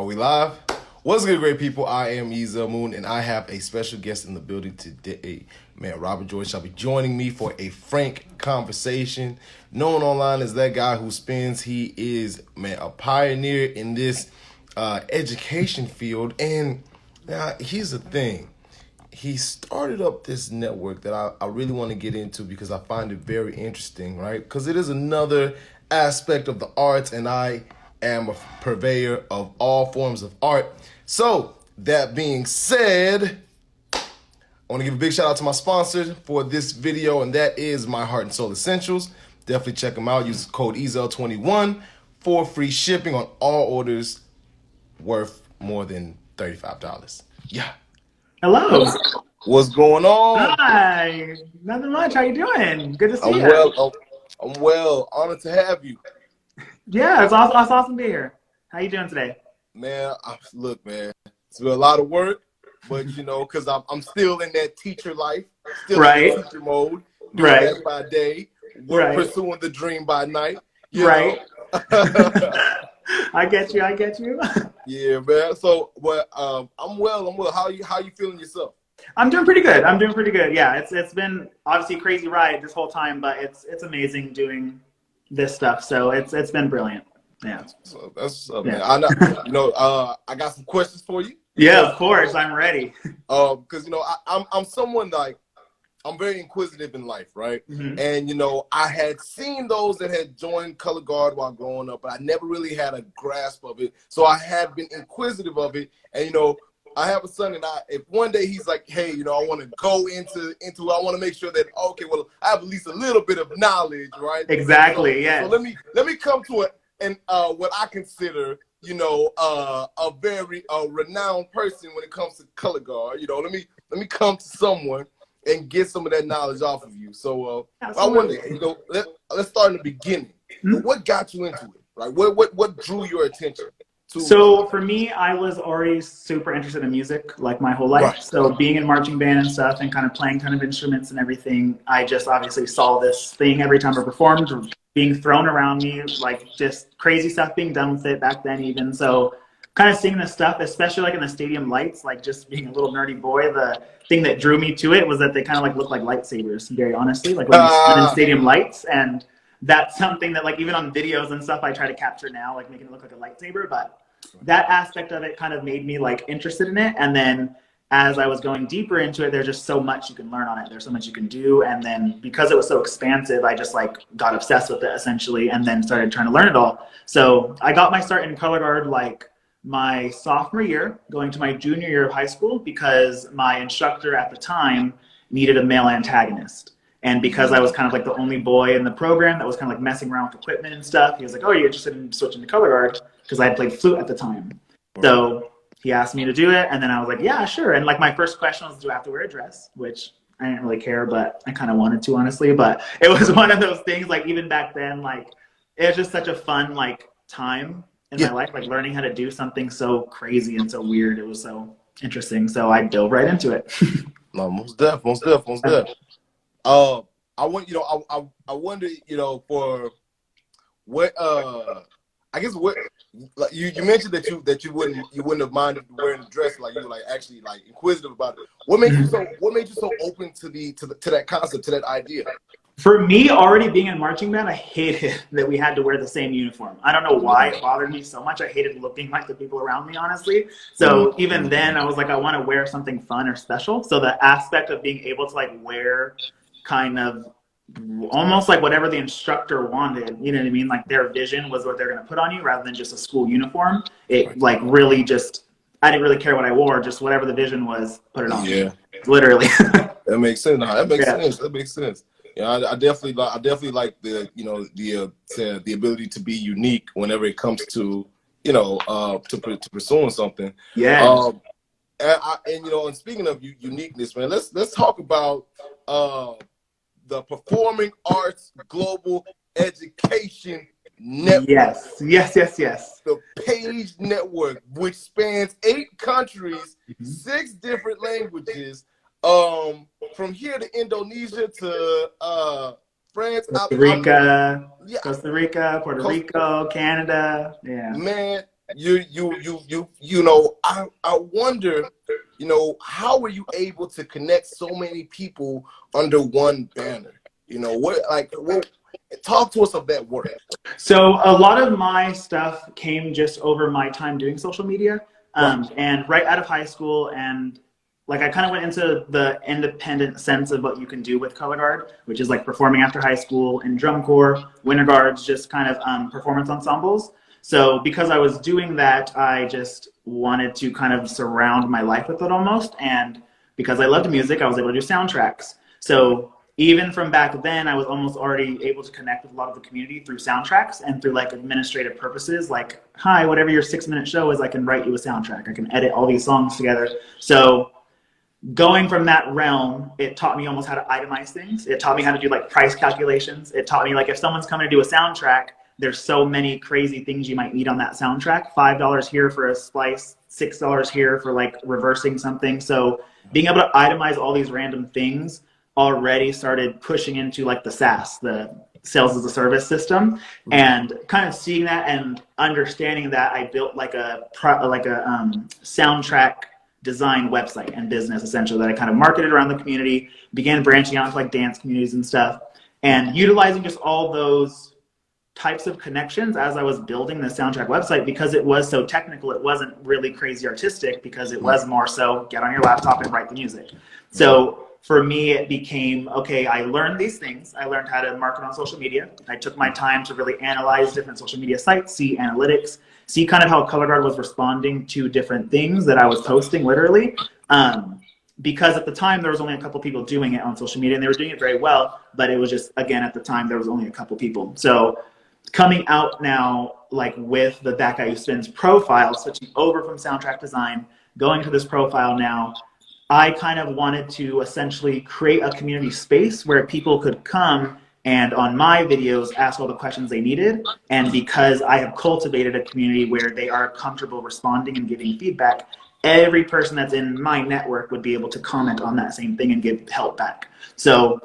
Are we live? What's good, great people? I am Yzel Moon, and I have a special guest in the building today. Man, Robert George shall be joining me for a frank conversation. Known online as that guy who spins. He is, man, a pioneer in this education field. And here's the thing. He started up this network that I really want to get into because I find it very interesting, right? Because it is another aspect of the arts, and I am a purveyor of all forms of art. So, that being said, I want to give a big shout out to my sponsor for this video, and that is My Heart and Soul Essentials. Definitely check them out. Use code EZEL21 for free shipping on all orders worth more than $35. Yeah. Hello. What's going on? Hi. Nothing much. How you doing? Good to see I'm you. well. I'm well. Honored to have you. Yeah, it's awesome to be here. How you doing today? Man, look, man, it's been a lot of work, but because I'm still in that teacher life, still Right. in that teacher mode, doing Right. that by day, Right. pursuing the dream by night. Right. I get you. Yeah, man. So, but I'm well. How you feeling yourself? I'm doing pretty good. Yeah, it's been obviously a crazy ride this whole time, but it's amazing doing this stuff. So it's been brilliant. Yeah. So that's Yeah. man. I know. I got some questions for you. Yeah, of course. I'm ready. Because I'm someone like I'm very inquisitive in life, right? Mm-hmm. And I had seen those that had joined Color Guard while growing up, but I never really had a grasp of it. So I had been inquisitive of it, and I have a son, and if one day he's like, hey, I want to go into I want to make sure that okay, well, I have at least a little bit of knowledge, right? Exactly. Yeah. So let me come to what I consider a very renowned person when it comes to Color Guard. Let me come to someone and get some of that knowledge off of you. So I wonder, let's start in the beginning. Mm-hmm. What got you into it? Like what drew your attention? So for me, I was already super interested in music like my whole life. Right. So being in marching band and stuff and kind of playing kind of instruments and everything, I just obviously saw this thing every time I performed being thrown around me, like just crazy stuff being done with it back then even. So kind of seeing this stuff, especially like in the stadium lights, like just being a little nerdy boy, the thing that drew me to it was that they kind of like look like lightsabers, very honestly, like when you stand in stadium lights. And that's something that like even on videos and stuff I try to capture now, like making it look like a lightsaber. But that aspect of it kind of made me like interested in it. And then as I was going deeper into it, there's just so much you can learn on it. There's so much you can do. And then because it was so expansive, I just like got obsessed with it essentially and then started trying to learn it all. So I got my start in Color Guard like my sophomore year, going to my junior year of high school, because my instructor at the time needed a male antagonist. And because I was kind of like the only boy in the program that was kind of like messing around with equipment and stuff, he was like, oh, you're interested in switching to Color Guard? Because I had played flute at the time. So he asked me to do it. And then I was like, yeah, sure. And like my first question was, do I have to wear a dress? Which I didn't really care, but I kind of wanted to, honestly. But it was one of those things, like even back then, like it was just such a fun like time in my life, like learning how to do something so crazy and so weird. It was so interesting. So I dove right into it. No, most def. I wonder, for what I guess what like you mentioned that you wouldn't have minded wearing a dress, like you were like actually like inquisitive about it. What made you so open to that concept, to that idea? For me, already being in marching band, I hated that we had to wear the same uniform. I don't know why it bothered me so much. I hated looking like the people around me, honestly. So even then, I was like, I want to wear something fun or special. So the aspect of being able to like wear kind of almost like whatever the instructor wanted, you know what I mean? Like their vision was what they're going to put on you rather than just a school uniform. It like really just, I didn't really care what I wore, just whatever the vision was, put it on. Yeah. Literally. That makes sense. No, that makes sense. Yeah, I definitely like the ability to be unique whenever it comes to to pursuing something. Yeah. And speaking of uniqueness, man, let's talk about the Performing Arts Global Education Network. Yes. The PAGE network, which spans 8 countries, 6 different languages. From here to Indonesia to France, Costa Rica, Puerto Rico, Canada. Yeah. Man, I wonder, how were you able to connect so many people under one banner? Talk to us of that work. So a lot of my stuff came just over my time doing social media, Right. and right out of high school, and like I kind of went into the independent sense of what you can do with color guard, which is like performing after high school in drum corps, winter guards, just kind of performance ensembles. So because I was doing that, I just wanted to kind of surround my life with it almost, and because I loved music, I was able to do soundtracks. So even from back then, I was almost already able to connect with a lot of the community through soundtracks and through like administrative purposes. Like, hi, whatever your 6-minute show is, I can write you a soundtrack. I can edit all these songs together. So going from that realm, it taught me almost how to itemize things. It taught me how to do like price calculations. It taught me like if someone's coming to do a soundtrack, there's so many crazy things you might need on that soundtrack. $5 here for a splice, $6 here for like reversing something. So being able to itemize all these random things already started pushing into like the SaaS, the sales as a service system, and kind of seeing that and understanding that, I built like a soundtrack design website and business essentially that I kind of marketed around the community, began branching out to like dance communities and stuff, and utilizing just all those types of connections as I was building the soundtrack website. Because it was so technical, it wasn't really crazy artistic, because it was more so get on your laptop and write the music. So for me, it became, okay, I learned these things. I learned how to market on social media. I took my time to really analyze different social media sites, see analytics, see kind of how color guard was responding to different things that I was posting literally. Because at the time there was only a couple people doing it on social media, and they were doing it very well, but it was just, again, at the time there was only a couple people. So coming out now, like with the That Guy Who Spins profile, switching over from soundtrack design, going to this profile now, I kind of wanted to essentially create a community space where people could come and on my videos ask all the questions they needed. And because I have cultivated a community where they are comfortable responding and giving feedback, every person that's in my network would be able to comment on that same thing and give help back. So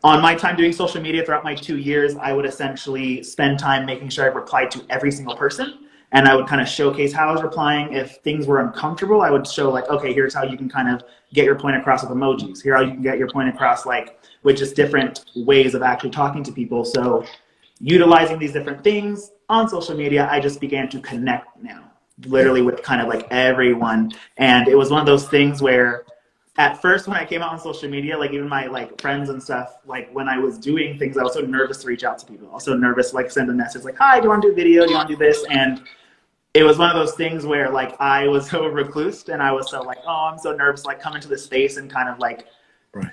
on my time doing social media throughout my 2 years, I would essentially spend time making sure I replied to every single person. And I would kind of showcase how I was replying. If things were uncomfortable, I would show like, okay, here's how you can kind of get your point across with emojis. Here how you can get your point across like with just different ways of actually talking to people. So utilizing these different things on social media, I just began to connect now, literally with kind of like everyone. And it was one of those things where at first when I came out on social media, like even my like friends and stuff, like when I was doing things, I was so nervous to reach out to people. Also nervous to like send a message like, hi, do you want to do video? Do you want to do this? And it was one of those things where like I was so recluse and I was so like, oh, I'm so nervous to like come into this space and kind of like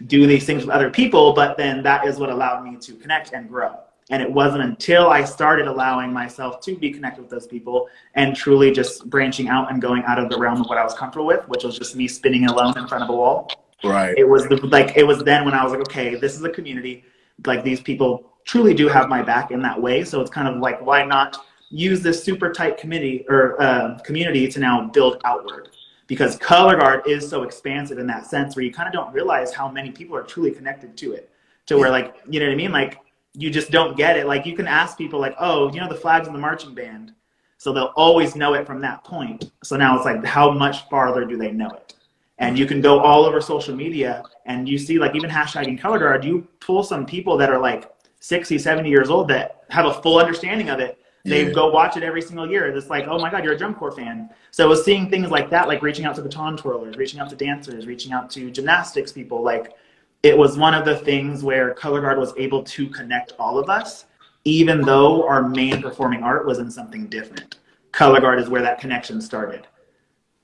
do these things with other people. But then that is what allowed me to connect and grow. And it wasn't until I started allowing myself to be connected with those people and truly just branching out and going out of the realm of what I was comfortable with, which was just me spinning alone in front of a wall. Right. It was then when I was like, okay, this is a community. Like these people truly do have my back in that way. So it's kind of like, why not use this super tight community to now build outward? Because color guard is so expansive in that sense where you kind of don't realize how many people are truly connected to it, to where like, you know what I mean? Like you just don't get it. Like you can ask people like, oh, you know, the flags in the marching band. So they'll always know it from that point. So now it's like, how much farther do they know it? And you can go all over social media and you see like even hashtagging color guard, you pull some people that are like 60, 70 years old that have a full understanding of it. They go watch it every single year. It's like, oh my God, you're a drum corps fan. So I was seeing things like that, like reaching out to baton twirlers, reaching out to dancers, reaching out to gymnastics people. Like it was one of the things where color guard was able to connect all of us, even though our main performing art was in something different. Color guard is where that connection started.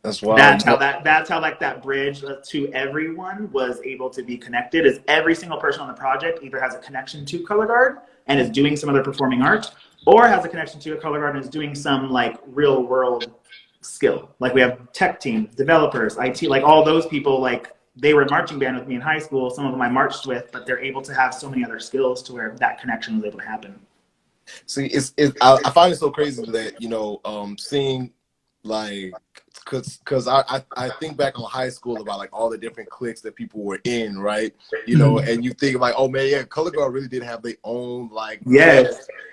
That's why. That's how like that bridge to everyone was able to be connected. Is every single person on the project either has a connection to color guard and is doing some other performing art, or has a connection to a color guard and is doing some like real world skill. Like we have tech team, developers, IT, like all those people, like they were in marching band with me in high school. Some of them I marched with, but they're able to have so many other skills to where that connection was able to happen. See, I find it so crazy that, seeing like, cause I think back on high school about like all the different cliques that people were in, right? And you think like, oh man, yeah, color guard really did have their own like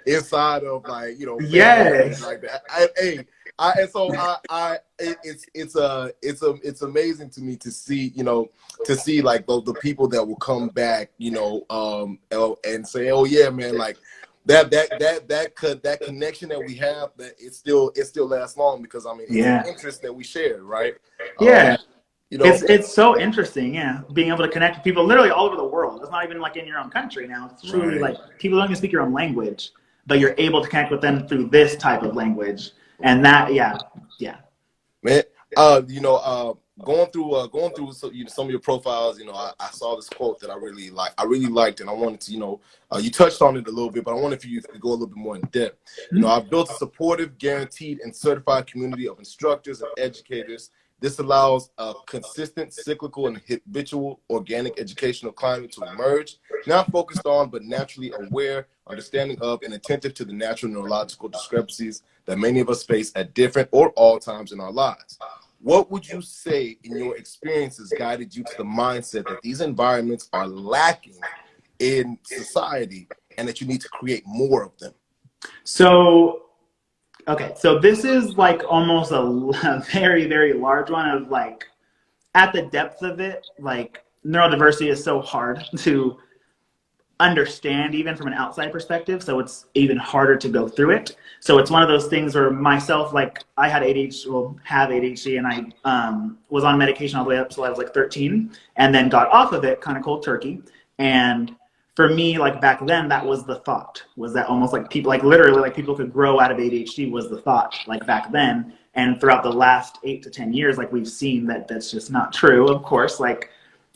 inside of like, yes, like that. Hey, It's amazing to me to see, to see like the people that will come back, and say, oh yeah, man, like that connection that we have, that it still lasts long, because I mean it's an Yeah. interest that we share, right? Yeah. You know, It's so interesting, yeah. Being able to connect with people literally all over the world. It's not even like in your own country now. It's truly right. like people don't even speak your own language, but you're able to connect with them through this type of language. And that, yeah, yeah. Man, going through some of your profiles, I saw this quote that I really liked, and I wanted to, you touched on it a little bit, but I wanted for you to go a little bit more in depth. I've built a supportive, guaranteed, and certified community of instructors and educators. This allows a consistent, cyclical, and habitual organic educational climate to emerge, not focused on, but naturally aware, understanding of, and attentive to the natural neurological discrepancies that many of us face at different or all times in our lives. What would you say in your experiences guided you to the mindset that these environments are lacking in society and that you need to create more of them? So, okay, so this is like almost a very, very large one of like, at the depth of it, like neurodiversity is so hard to understand even from an outside perspective, so it's even harder to go through it. So it's one of those things where myself, like I had ADHD, well, have ADHD, and I was on medication all the way up till I was like 13, and then got off of it kind of cold turkey. And for me, like back then, that was the thought, was that almost like people, like literally like people could grow out of ADHD was the thought, like back then. And throughout the last 8 to 10 years, like we've seen that that's just not true, of course. Like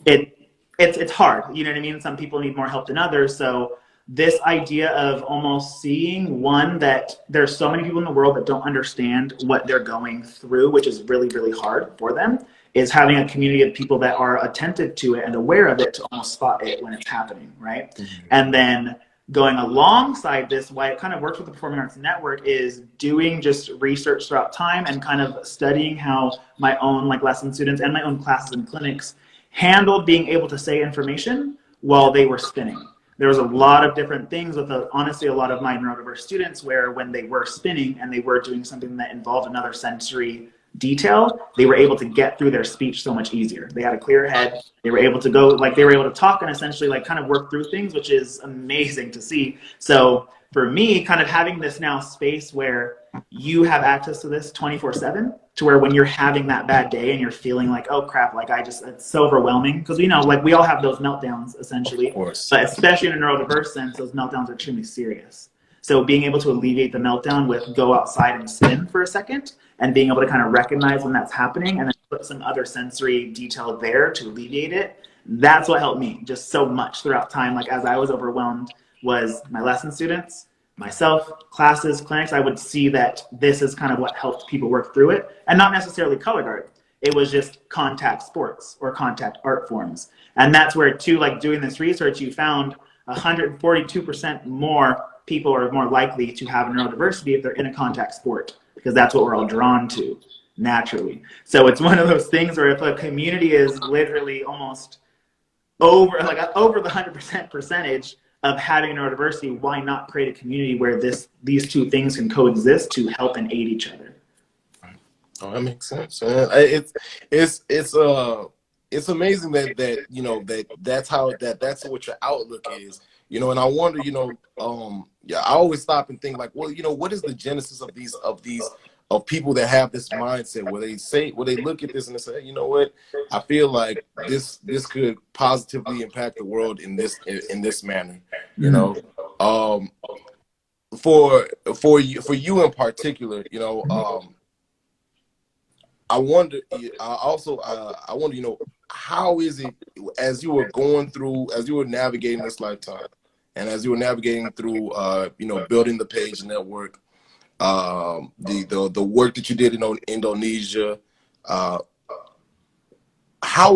it's hard, you know what I mean? Some people need more help than others. So this idea of almost seeing, one, that there's so many people in the world that don't understand what they're going through, which is really, really hard for them, is having a community of people that are attentive to it and aware of it to almost spot it when it's happening, right? Mm-hmm. And then going alongside this, why it kind of works with the Performing Arts Network, is doing just research throughout time and kind of studying how my own like lesson students and my own classes and clinics handled being able to say information while they were spinning. There was a lot of different things with honestly a lot of my neurodiverse students where when they were spinning and they were doing something that involved another sensory detail, they were able to get through their speech so much easier. They had a clear head. They were able to go, like they were able to talk and essentially like kind of work through things, which is amazing to see. So for me, kind of having this now space where you have access to this 24/7, to where when you're having that bad day and you're feeling like, oh crap, like it's so overwhelming, because like we all have those meltdowns essentially, of course. But especially in a neurodiverse sense, those meltdowns are extremely serious. So being able to alleviate the meltdown with go outside and spin for a second, and being able to kind of recognize when that's happening and then put some other sensory detail there to alleviate it, that's what helped me just so much throughout time. Like as I was overwhelmed, was my lesson students, myself, classes, clinics. I would see that this is kind of what helped people work through it, and not necessarily color guard. It was just contact sports or contact art forms. And that's where too, like doing this research, you found 142% more people are more likely to have neurodiversity if they're in a contact sport, because that's what we're all drawn to naturally. So it's one of those things where if a community is literally almost over the 100% percentage of having neurodiversity, why not create a community where these two things can coexist to help and aid each other? Oh, that makes sense. It's amazing that's what your outlook is. And I wonder, I always stop and think like, well, what is the genesis of people that have this mindset where they look at this and they say, hey, you know what, I feel like this could positively impact the world in this manner. For you in particular, I wonder, how is it as you were navigating this lifetime, and as you were navigating through, building the page network, the work that you did in Indonesia, how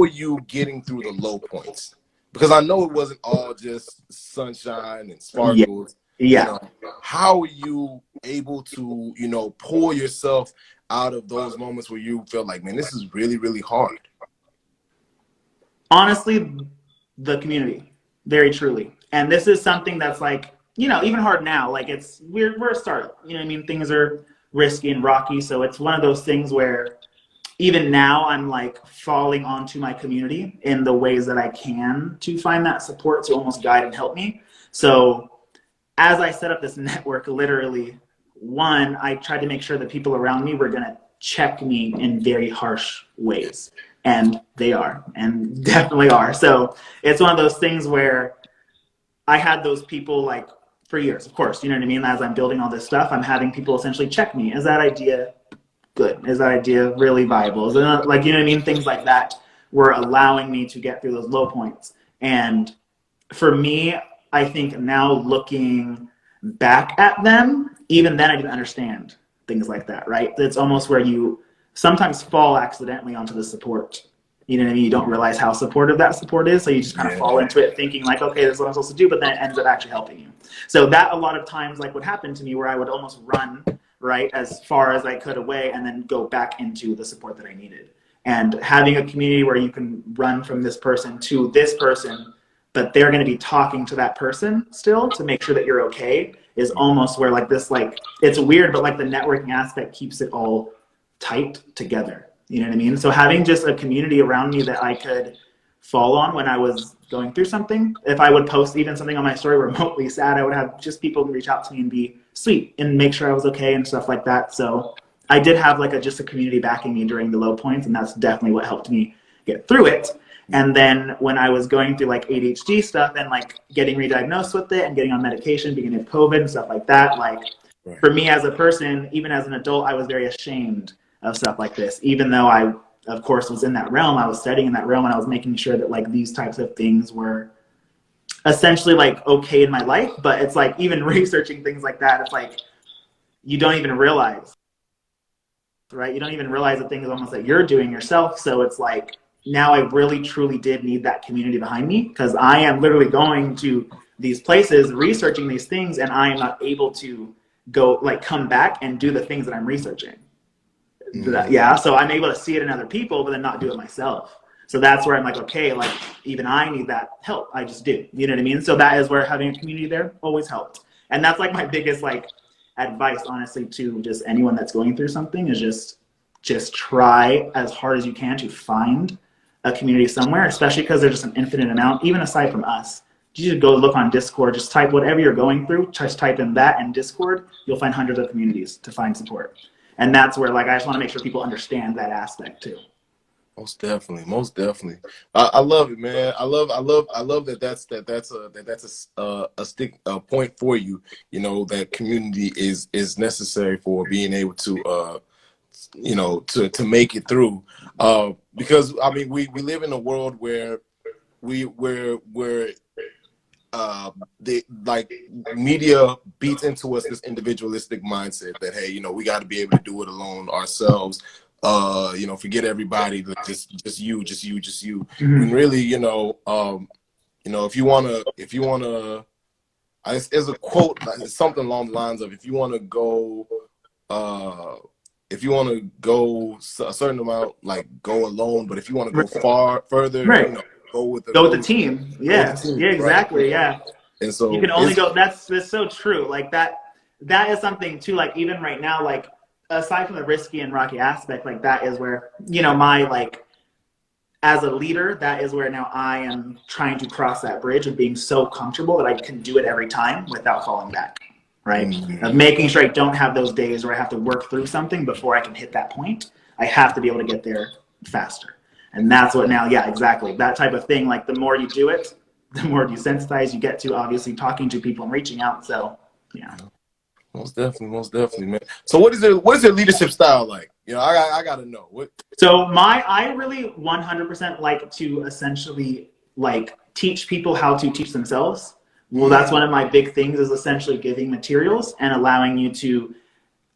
are you getting through the low points? Because I know it wasn't all just sunshine and sparkles. Yeah. How are you able to, pull yourself out of those moments where you felt like, man, this is really, really hard? Honestly, the community, very truly. And this is something that's like, even hard now. Like we're a startup. You know what I mean? Things are risky and rocky. So it's one of those things where even now I'm like falling onto my community in the ways that I can to find that support to almost guide and help me. So as I set up this network, literally, one, I tried to make sure that people around me were going to check me in very harsh ways. And they are, and definitely are. So it's one of those things where I had those people like for years, of course, you know what I mean? As I'm building all this stuff, I'm having people essentially check me. Is that idea good? Is that idea really viable? Is it not, like, you know what I mean? Things like that were allowing me to get through those low points. And for me, I think now looking back at them, even then I didn't understand things like that, right? It's almost where you sometimes fall accidentally onto the support. You know what I mean? You don't realize how supportive that support is. So you just kind of fall into it thinking like, okay, this is what I'm supposed to do, but then it ends up actually helping you. So that a lot of times like would happen to me where I would almost run, right, as far as I could away and then go back into the support that I needed. And having a community where you can run from this person to this person, but they're going to be talking to that person still to make sure that you're okay is almost where like this, like, it's weird, but like the networking aspect keeps it all tight together. You know what I mean? So having just a community around me that I could fall on when I was going through something. If I would post even something on my story remotely sad, I would have just people reach out to me and be sweet and make sure I was okay and stuff like that. So I did have like just a community backing me during the low points, and that's definitely what helped me get through it. And then when I was going through like ADHD stuff and like getting re-diagnosed with it and getting on medication, beginning of COVID and stuff like that, like for me as a person, even as an adult, I was very ashamed of stuff like this. Even though I, of course, was in that realm, I was studying in that realm, and I was making sure that like these types of things were essentially like okay in my life. But it's like even researching things like that, it's like you don't even realize, right? You don't even realize the things almost that you're doing yourself. So it's like now I really truly did need that community behind me, because I am literally going to these places, researching these things, and I am not able to go like come back and do the things that I'm researching. Yeah, so I'm able to see it in other people, but then not do it myself. So that's where I'm like, okay, like even I need that help. I just do. You know what I mean? So that is where having a community there always helped. And that's like my biggest like advice, honestly, to just anyone that's going through something is just try as hard as you can to find a community somewhere, especially because there's just an infinite amount, even aside from us. You should go look on Discord, just type whatever you're going through, just type in that and Discord, you'll find hundreds of communities to find support. And that's where like I just want to make sure people understand that aspect too. Most definitely, most definitely. I love it, man. I love that. That's a stick point for you. You know, that community is necessary for being able to you know, to make it through. Because I mean, we live in a world where where the like media beats into us this individualistic mindset that, hey, you know, we got to be able to do it alone ourselves. You know, forget everybody, just you. Mm-hmm. And really, you know, if you wanna, there's a quote, something along the lines of, if you wanna go a certain amount, like go alone, but if you want to go further, right, you know, go with the team. Yeah, yeah, exactly. Right? Yeah. And so you can only go. That's so true. Like that is something too. Like even right now, like aside from the risky and rocky aspect, like that is where, you know, my like as a leader, that is where now I am trying to cross that bridge of being so comfortable that I can do it every time without falling back. Right? Mm-hmm. Of making sure I don't have those days where I have to work through something before I can hit that point. I have to be able to get there faster. And that's what now, yeah, exactly. That type of thing, like the more you do it, the more desensitized you get to obviously talking to people and reaching out. So, yeah. Most definitely, man. So what is your leadership style like? You know, I gotta know. So I really 100% like to essentially like teach people how to teach themselves. Well, that's one of my big things, is essentially giving materials and allowing you to,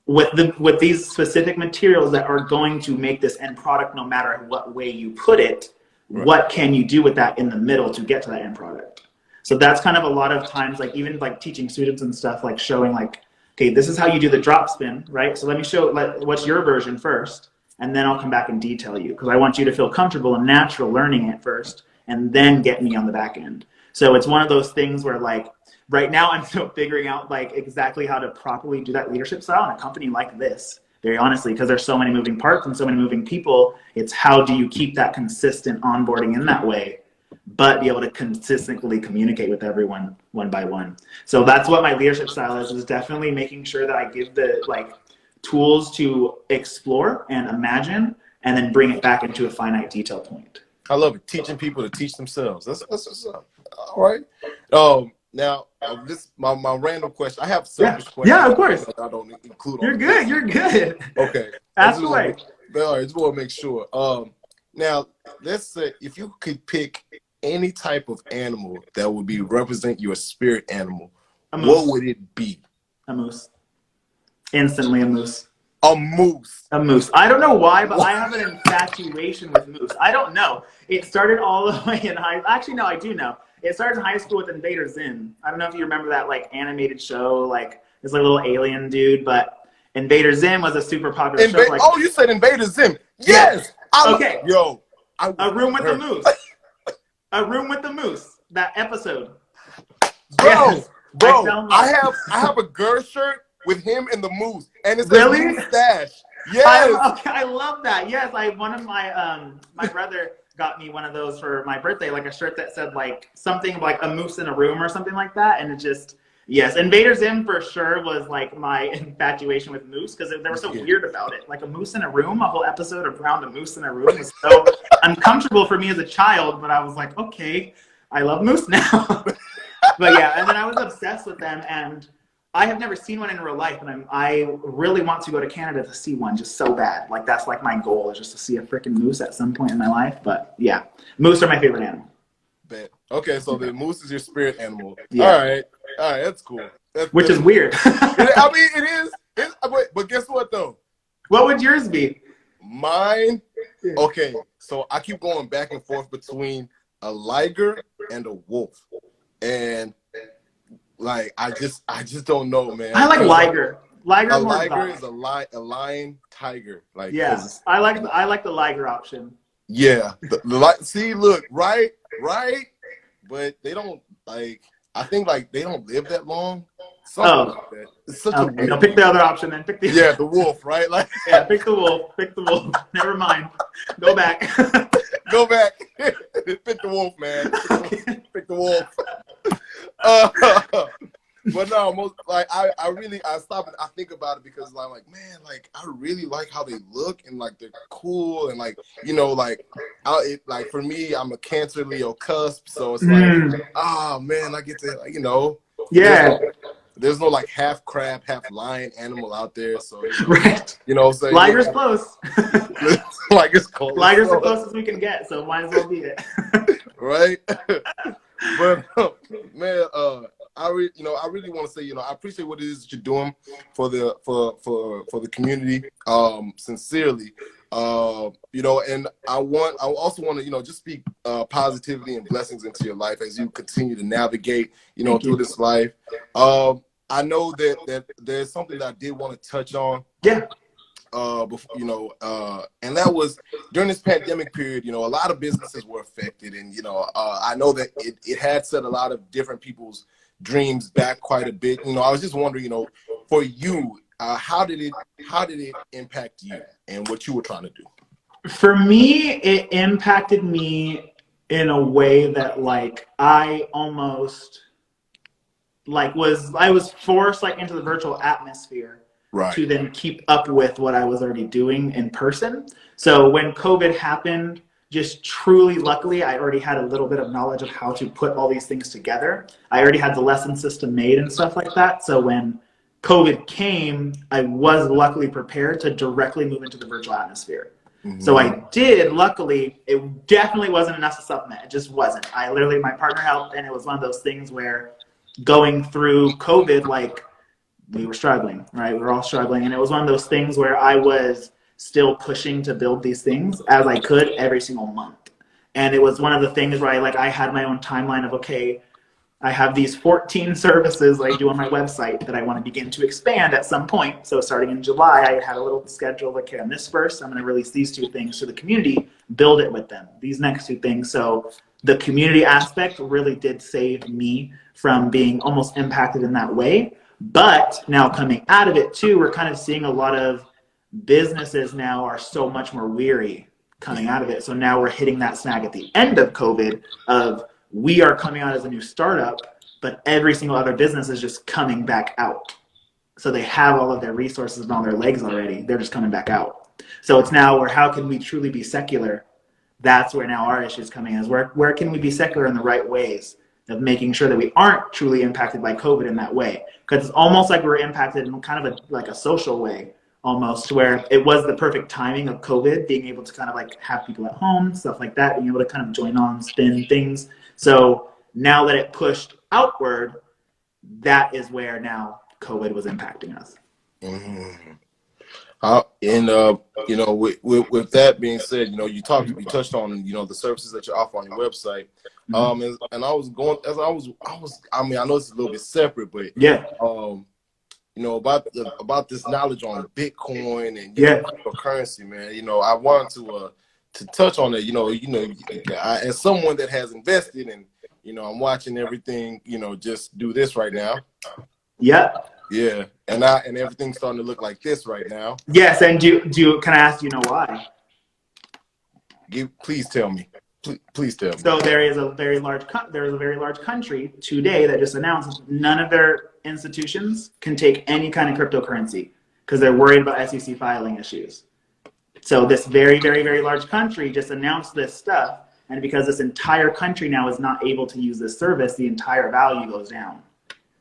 with these specific materials that are going to make this end product, no matter what way you put it, right, what can you do with that in the middle to get to that end product? So that's kind of a lot of times, like even like teaching students and stuff, like showing like, okay, this is how you do the drop spin, right? So let me show what's your version first, and then I'll come back and detail you, because I want you to feel comfortable and natural learning it first, and then get me on the back end. So it's one of those things where like right now I'm still figuring out like exactly how to properly do that leadership style in a company like this. Very honestly, because there's so many moving parts and so many moving people, it's how do you keep that consistent onboarding in that way, but be able to consistently communicate with everyone one by one. So that's what my leadership style is definitely making sure that I give the like tools to explore and imagine and then bring it back into a finite detail point. I love it. Teaching people to teach themselves. That's what's up. All right. Now, this my random question. I have selfish questions. Yeah, of course. I don't include. You're good. You're good. Okay. Ask away. All right. Just want to make sure. Now, let's say if you could pick any type of animal that would be represent your spirit animal, what would it be? A moose. Instantly a moose. A moose. A moose. I don't know why, but I have an infatuation with moose. I don't know. It started all the way in high. Actually, no, I do know. It started in high school with Invader Zim. I don't know if you remember that like animated show, like this like little alien dude, but Invader Zim was a super popular show. Like, oh, you said Invader Zim. Yes. Okay. Yo. A Room with the Moose. A Room with the Moose. That episode. Bro, yes. I have a girl shirt with him and the moose, and it's really? a mustache. Yes. I love that. Yes, one of my my brother got me one of those for my birthday, like a shirt that said like something like a moose in a room or something like that, and it just yes, Invader Zim for sure was like my infatuation with moose because they were so weird about it. Like a moose in a room, a whole episode around a moose in a room was so uncomfortable for me as a child, but I was like, okay, I love moose now. But yeah, and then I was obsessed with them, and I have never seen one in real life, and I really want to go to Canada to see one just so bad. Like that's like my goal is just to see a freaking moose at some point in my life. But yeah, moose are my favorite animal. Bet. Okay, so the moose is your spirit animal. Yeah. All right, that's cool. Which is weird. I mean, it is. But guess what though? What would yours be? Mine. Okay, so I keep going back and forth between a liger and a wolf, and like I just don't know, man. I like liger. A liger is a lion tiger. Like yeah, I like the liger option. Yeah, see, look, right, but they don't like. I think like they don't live that long. Something like that. It's such a weird. No, pick the other option then. Pick the the wolf, right? Like yeah, pick the wolf. Pick the wolf. Never mind. Go back. Go back. Pick the wolf, man. Pick the wolf. But no, most like I stop and I think about it because I'm like, man, like I really like how they look and like they're cool and like like like for me, I'm a Cancer Leo cusp, so it's like oh man, I get to yeah. There's no like half crab, half lion animal out there, so right. So liger's close. Liger's close. Liger's the closest we can get, so might as well be it. Right. But man, I really want to say, I appreciate what it is that you're doing for the community, sincerely, and I also want to, just speak positivity and blessings into your life as you continue to navigate, through this life. I know that there's something that I did want to touch on. Yeah. Before, and that was during this pandemic period, a lot of businesses were affected, and I know that it had set a lot of different people's dreams back quite a bit. I was just wondering, for you, how did it impact you and what you were trying to do? For me, it impacted me in a way that like I almost like I was forced like into the virtual atmosphere. Right. To then keep up with what I was already doing in person. So when COVID happened, just truly luckily, I already had a little bit of knowledge of how to put all these things together. I already had the lesson system made and stuff like that. So when COVID came, I was luckily prepared to directly move into the virtual atmosphere. Mm-hmm. So I did, luckily. It definitely wasn't enough to supplement. It just wasn't. My partner helped, and it was one of those things where going through COVID, like, we were struggling, right? We were all struggling. And it was one of those things where I was still pushing to build these things as I could every single month. And it was one of the things where I had my own timeline of, okay, I have these 14 services I do on my website that I want to begin to expand at some point. So starting in July, I had a little schedule, like, okay, on this first, I'm going to release these 2 things to the community, build it with them, these next 2 things. So the community aspect really did save me from being almost impacted in that way. But now coming out of it too, we're kind of seeing a lot of businesses now are so much more weary coming out of it. So now we're hitting that snag at the end of COVID of we are coming out as a new startup, but every single other business is just coming back out. So they have all of their resources and all their legs already. They're just coming back out. So it's now where how can we truly be secular? That's where now our issue is coming in, is where can we be secular in the right ways of making sure that we aren't truly impacted by COVID in that way? Because it's almost like we're impacted in kind of like a social way, almost, where it was the perfect timing of COVID, being able to kind of like have people at home, stuff like that, being able to kind of join on, spin things. So now that it pushed outward, that is where now COVID was impacting us. Mm-hmm. With that being said, you touched on, the services that you offer on your website. And I was going, I know it's a little bit separate, but yeah, about this knowledge on Bitcoin and yeah, cryptocurrency, man. I wanted to touch on it. As someone that has invested, and I'm watching everything, just do this right now. yeah. Yeah, and everything's starting to look like this right now. Yes, and can I ask, why? Please tell me. Please tell me. So there is a very large country today that just announced none of their institutions can take any kind of cryptocurrency because they're worried about SEC filing issues. So this very, very, very large country just announced this stuff, and because this entire country now is not able to use this service, the entire value goes down.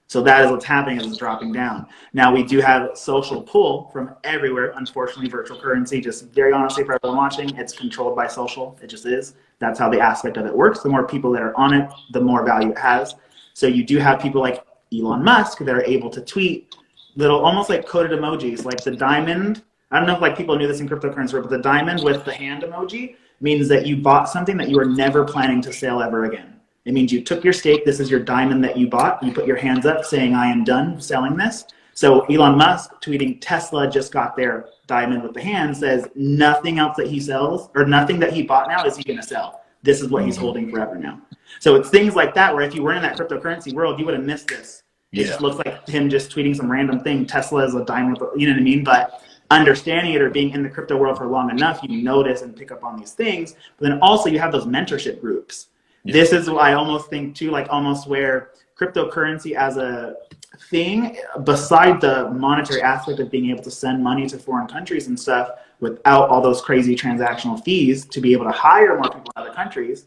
So that is what's happening, is it's dropping down. Now we do have social pull from everywhere. Unfortunately, virtual currency, just very honestly for everyone watching, it's controlled by social. It just is. That's how the aspect of it works. The more people that are on it, the more value it has. So you do have people like Elon Musk that are able to tweet little, almost like coded emojis, like the diamond. I don't know if like people knew this in cryptocurrency, but the diamond with the hand emoji means that you bought something that you were never planning to sell ever again. It means you took your stake. This is your diamond that you bought. You put your hands up saying, I am done selling this. So Elon Musk tweeting Tesla just got their diamond with the hand, says nothing else that he sells or nothing that he bought now is he going to sell. This is what he's holding forever now. So it's things like that where if you weren't in that cryptocurrency world, you would have missed this. It just looks like him just tweeting some random thing. Tesla is a diamond, you know what I mean? But understanding it or being in the crypto world for long enough, you notice and pick up on these things. But then also you have those mentorship groups. This is what I almost think too, like almost where cryptocurrency as a thing, beside the monetary aspect of being able to send money to foreign countries and stuff without all those crazy transactional fees to be able to hire more people in other countries,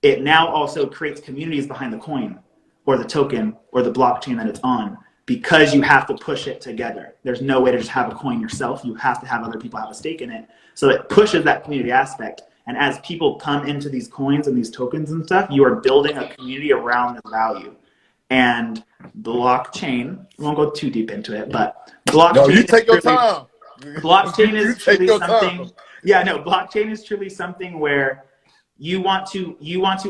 it now also creates communities behind the coin or the token or the blockchain that it's on, because you have to push it together. There's no way to just have a coin yourself. You have to have other people have a stake in it. So it pushes that community aspect. And as people come into these coins and these tokens and stuff, you are building a community around the value. And blockchain, I won't go too deep into it, but blockchain. No, you take your time. Blockchain is truly something. Yeah, no, blockchain is truly something where you want to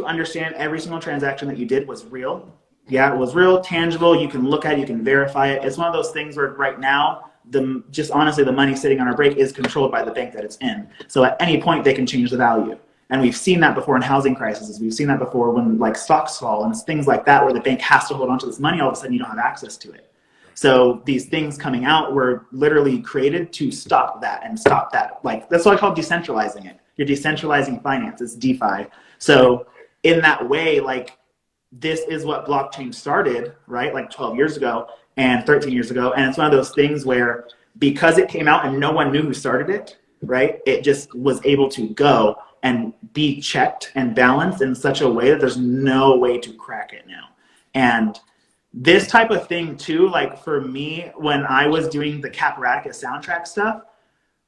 understand every single transaction that you did was real. Yeah, it was real, tangible. You can look at it, you can verify it. It's one of those things where right now, just honestly, the money sitting on our break is controlled by the bank that it's in. So at any point, they can change the value. And we've seen that before in housing crises. We've seen that before when like stocks fall and things like that, where the bank has to hold on to this money. All of a sudden, you don't have access to it. So these things coming out were literally created to stop that and stop that. Like that's what I call decentralizing it. You're decentralizing finance. It's DeFi. So in that way, like this is what blockchain started, right? Like 12 years ago. And 13 years ago. And it's one of those things where because it came out and no one knew who started it, right? It just was able to go and be checked and balanced in such a way that there's no way to crack it now. And this type of thing too, like for me, when I was doing the Caparactica soundtrack stuff,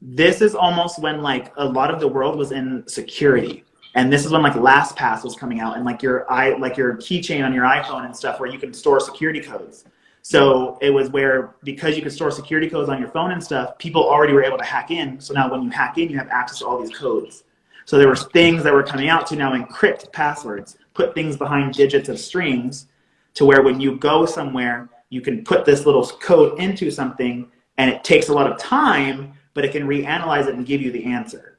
this is almost when like a lot of the world was in security. And this is when like LastPass was coming out and like your keychain on your iPhone and stuff where you can store security codes. So it was where, because you could store security codes on your phone and stuff, people already were able to hack in. So now when you hack in, you have access to all these codes. So there were things that were coming out to now encrypt passwords, put things behind digits of strings to where when you go somewhere, you can put this little code into something and it takes a lot of time, but it can reanalyze it and give you the answer.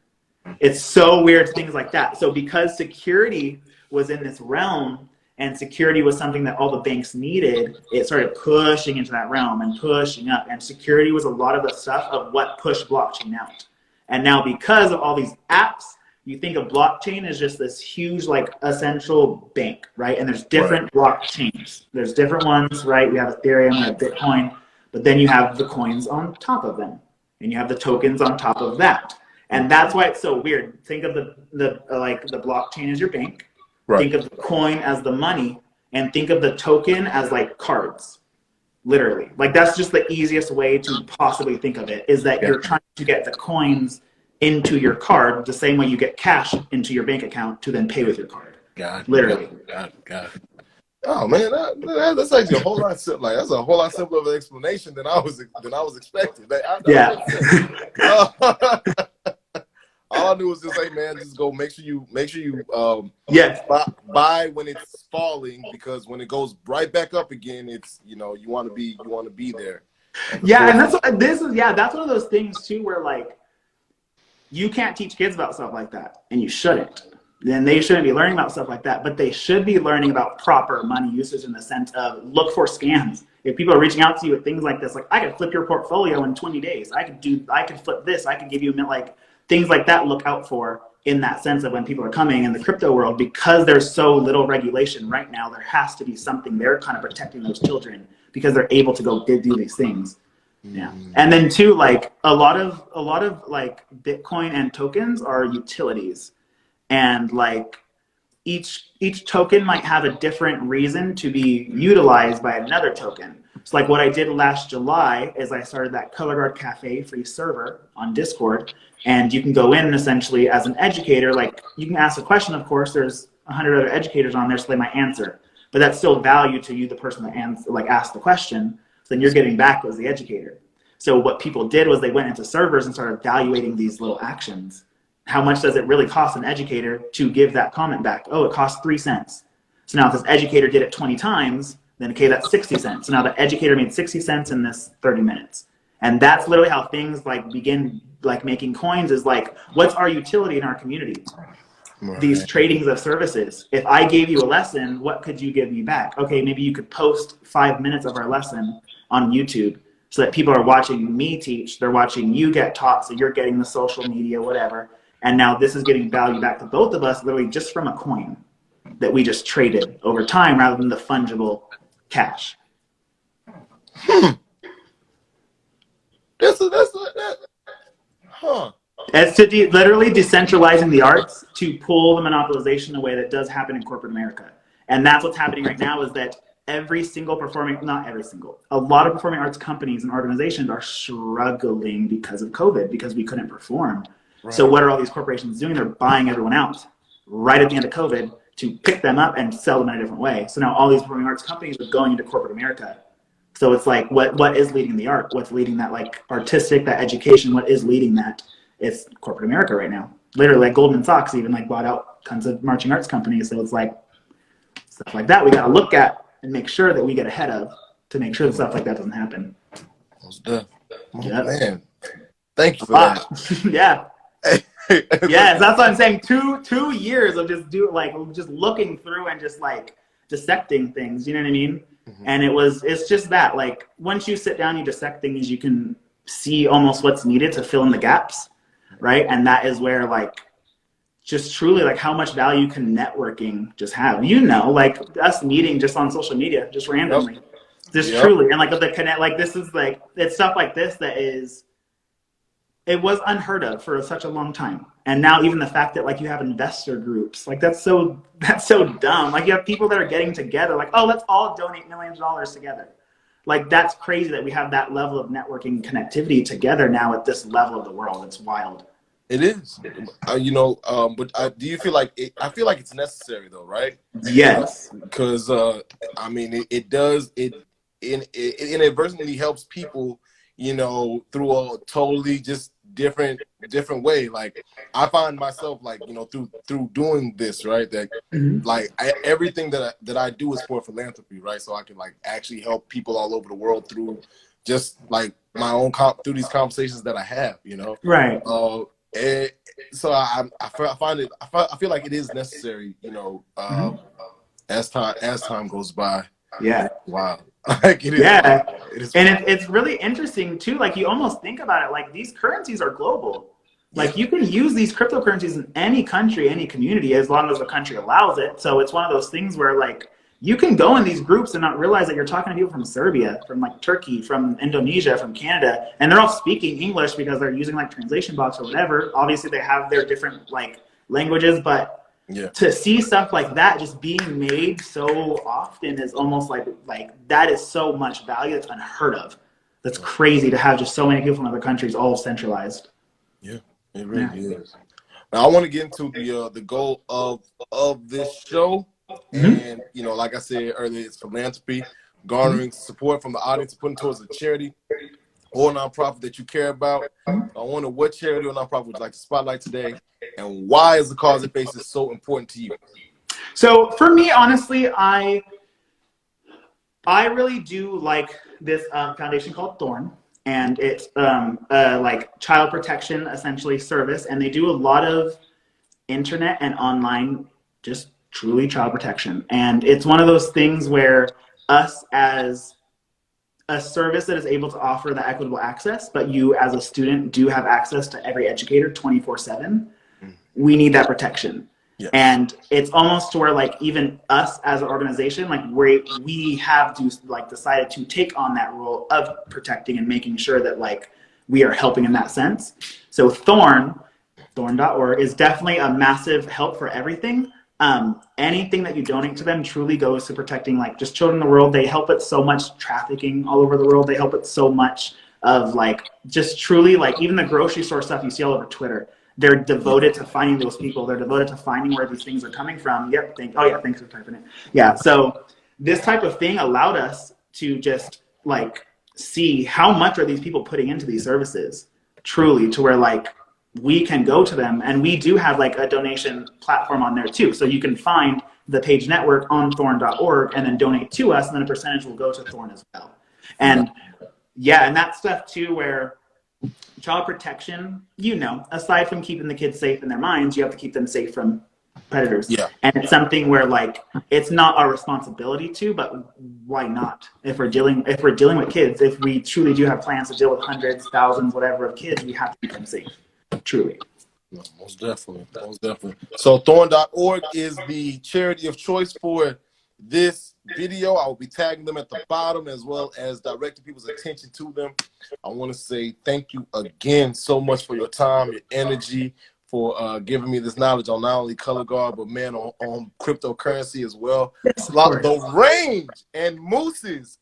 It's so weird, things like that. So because security was in this realm and security was something that all the banks needed, it started pushing into that realm and pushing up. And security was a lot of the stuff of what pushed blockchain out. And now because of all these apps, you think of blockchain as just this huge, like, essential bank, right? And there's different blockchains. There's different ones, right? We have Ethereum, we have Bitcoin, but then you have the coins on top of them. And you have the tokens on top of that. And that's why it's so weird. Think of the blockchain as your bank. Right. Think of the coin as the money, and think of the token as like cards, literally. Like that's just the easiest way to possibly think of it, is that you're trying to get the coins into your card the same way you get cash into your bank account to then pay with your card. Literally. Got it. Oh man, that's actually a whole lot simpler. Like, that's a whole lot simpler of an explanation than I was expecting. Like, all I knew was just, hey man, just go make sure you buy when it's falling, because when it goes right back up again, it's, you want to be there. Yeah, and that's one of those things too where, like, you can't teach kids about stuff like that, and you shouldn't. Then they shouldn't be learning about stuff like that, but they should be learning about proper money usage in the sense of look for scams. If people are reaching out to you with things like this, like, I could flip your portfolio in 20 days. I could flip this. I could give you like things like that. Look out for in that sense of when people are coming in the crypto world, because there's so little regulation right now. There has to be something there kind of protecting those children because they're able to go do these things. Yeah. And then too, like a lot of like Bitcoin and tokens are utilities. And like each token might have a different reason to be utilized by another token. So like what I did last July is I started that Color Guard Cafe free server on Discord, and you can go in essentially as an educator. Like you can ask a question, of course, there's 100 other educators on there, so they might answer, but that's still value to you, the person that asked the question. So then you're getting back as the educator. So what people did was they went into servers and started evaluating these little actions. How much does it really cost an educator to give that comment back? Oh, it costs 3 cents. So now if this educator did it 20 times, then okay, that's 60 cents. So now the educator made 60 cents in this 30 minutes. And that's literally how things like begin like making coins, is like, what's our utility in our community? Right. These tradings of services. If I gave you a lesson, what could you give me back? Okay, maybe you could post 5 minutes of our lesson on YouTube so that people are watching me teach. They're watching you get taught, so you're getting the social media, whatever. And now this is getting value back to both of us, literally just from a coin that we just traded over time rather than the fungible cash. As to literally decentralizing the arts to pull the monopolization away that does happen in corporate America. And that's what's happening right now, is that a lot of performing arts companies and organizations are struggling because of COVID, because we couldn't perform. Right. So what are all these corporations doing? They're buying everyone out right at the end of COVID to pick them up and sell them in a different way. So now all these performing arts companies are going into corporate America. So it's like, what is leading the art? What's leading that, like, artistic, that education? What is leading that? It's corporate America right now. Literally, like Goldman Sachs even like bought out tons of marching arts companies. So it's like stuff like that we got to look at and make sure that we get ahead of, to make sure that stuff like that doesn't happen. Yep. Man, thank you for that. Yeah. Yes, that's what I'm saying. 2 years of just looking through and just like dissecting things. You know what I mean? Mm-hmm. And it's just that, like, once you sit down, you dissect things, you can see almost what's needed to fill in the gaps, right? And that is where, like, just truly, like, how much value can networking just have? Like us meeting just on social media, just randomly, truly, and like the connect, like this is like, it's stuff like this that is. It was unheard of for such a long time. And now even the fact that like you have investor groups, like that's so dumb. Like you have people that are getting together like, oh, let's all donate millions of dollars together. Like that's crazy that we have that level of networking connectivity together now at this level of the world. It's wild. It is, but do you feel like I feel like it's necessary though, right? Yes. Because I mean, it inadvertently helps people, through a totally just different way. Like I find myself like, through doing this, right, that like everything that I do is for philanthropy, right? So I can like actually help people all over the world through just like my own through these conversations that I have, Right. And so I find it. I feel like it is necessary, as time goes by. Yeah. Wow, like it is. Yeah. It is. And it's really interesting too. Like you almost think about it, like these currencies are global. Like you can use these cryptocurrencies in any country, any community, as long as the country allows it. So it's one of those things where like you can go in these groups and not realize that you're talking to people from Serbia, from like Turkey, from Indonesia, from Canada, and they're all speaking English because they're using like translation box or whatever. Obviously they have their different like languages, but to see stuff like that just being made so often is almost like that is so much value that's unheard of. That's crazy to have just so many people from other countries all centralized. Yeah, it really is. Now I want to get into the goal of this show, and like I said earlier, it's philanthropy, garnering support from the audience, putting towards a charity or nonprofit that you care about. I wonder what charity or nonprofit would you like to spotlight today, and why is the cause it faces so important to you? So for me, honestly, I really do like this foundation called Thorn, and it's like child protection essentially service, and they do a lot of internet and online just truly child protection. And it's one of those things where us as a service that is able to offer the equitable access, but you as a student do have access to every educator 24/7. We need that protection. Yeah. And it's almost to where like even us as an organization, like we have to like decided to take on that role of protecting and making sure that like we are helping in that sense. So thorn.org is definitely a massive help for everything. Anything that you donate to them truly goes to protecting like just children in the world. They help with so much trafficking all over the world. They help with so much of like just truly like even the grocery store stuff you see all over Twitter. They're devoted to finding those people. They're devoted to finding where these things are coming from. Yep. Thanks for typing it. Yeah. So this type of thing allowed us to just like see how much are these people putting into these services truly to where like we can go to them, and we do have like a donation platform on there too. So you can find the Page Network on thorn.org and then donate to us, and then a percentage will go to Thorn as well. And and that stuff too where child protection, aside from keeping the kids safe in their minds, you have to keep them safe from predators. Yeah. And it's something where like it's not our responsibility to, but why not? If we're dealing with kids, if we truly do have plans to deal with hundreds, thousands, whatever of kids, we have to keep them safe. Truly. No, most definitely. So thorn.org is the charity of choice for this video. I will be tagging them at the bottom as well as directing people's attention to them. I want to say thank you again so much for your time, your energy, for giving me this knowledge on not only color guard, but man, on cryptocurrency as well. Yes, the range and mooses.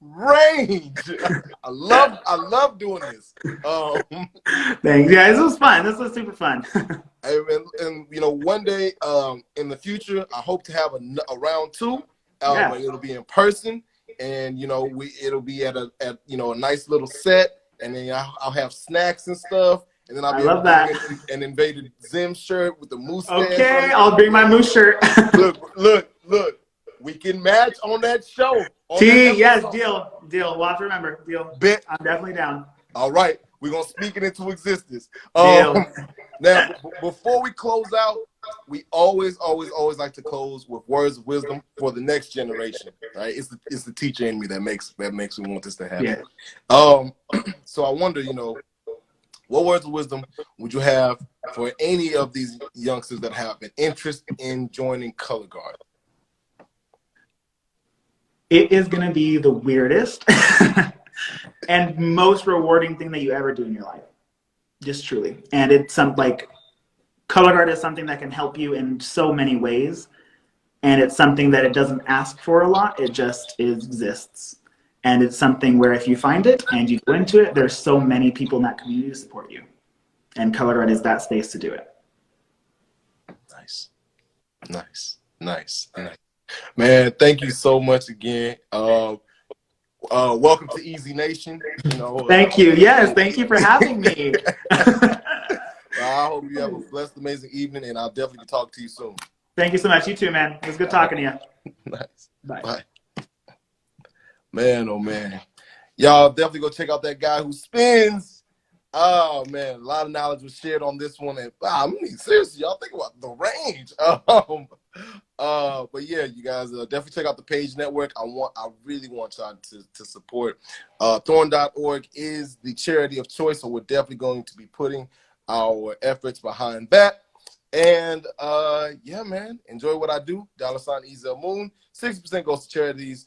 Range. I love doing this. Thanks. Yeah, this was fun. This was super fun. and one day in the future, I hope to have a round two. It'll be in person, and it'll be at a nice little set, and then I'll have snacks and stuff, and then I'll be able to bring an Invaded Zim shirt with the moose. Okay, I'll bring my moose shirt. Look. We can match on that show. Yes, deal. We'll have to remember. Deal. Bet. I'm definitely down. All right. We're going to speak it into existence. Deal. Now, before we close out, we always like to close with words of wisdom for the next generation. Right? It's the teacher in me that makes me want this to happen. Yeah. So I wonder, what words of wisdom would you have for any of these youngsters that have an interest in joining Color Guard? It is going to be the weirdest and most rewarding thing that you ever do in your life. Just truly. And it's Color Guard is something that can help you in so many ways. And it's something that it doesn't ask for a lot. It just exists. And it's something where if you find it and you go into it, there's so many people in that community to support you. And Color Guard is that space to do it. Nice. Man, thank you so much again. Welcome to Easy Nation. Thank you. Yes, thank you for having me. I hope you have a blessed, amazing evening, and I'll definitely talk to you soon. Thank you so much. You too, man. It was good talking to you. Nice. Bye. Man, oh man. Y'all definitely go check out that guy who spins Oh man, a lot of knowledge was shared on this one, and I mean, seriously, y'all think about the range. But yeah, you guys definitely check out the Page Network. I really want y'all to support. Thorn.org is the charity of choice, so we're definitely going to be putting our efforts behind that. And yeah, man, enjoy what I do. $ Ezel Moon. 60% goes to charities.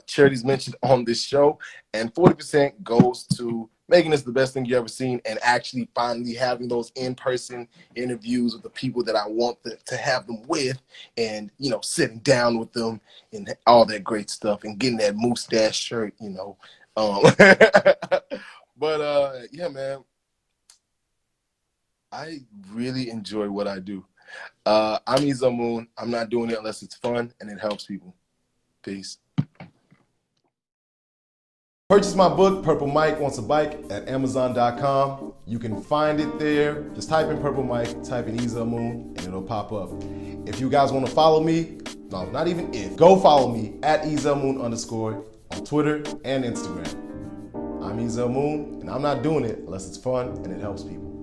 Charities mentioned on this show, and 40% goes to making this the best thing you ever seen, and actually finally having those in-person interviews with the people that I want to have them with, and sitting down with them and all that great stuff, and getting that mustache shirt. But yeah, man, I really enjoy what I do. I'm Ezel Moon. I'm not doing it unless it's fun and it helps people. Peace. Purchase my book, Purple Mike Wants a Bike, at Amazon.com. You can find it there. Just type in Purple Mike, type in Ezel Moon, and it'll pop up. If you guys want to follow me, no, not even if, go follow me at Ezel Moon _ on Twitter and Instagram. I'm Ezel Moon, and I'm not doing it unless it's fun and it helps people.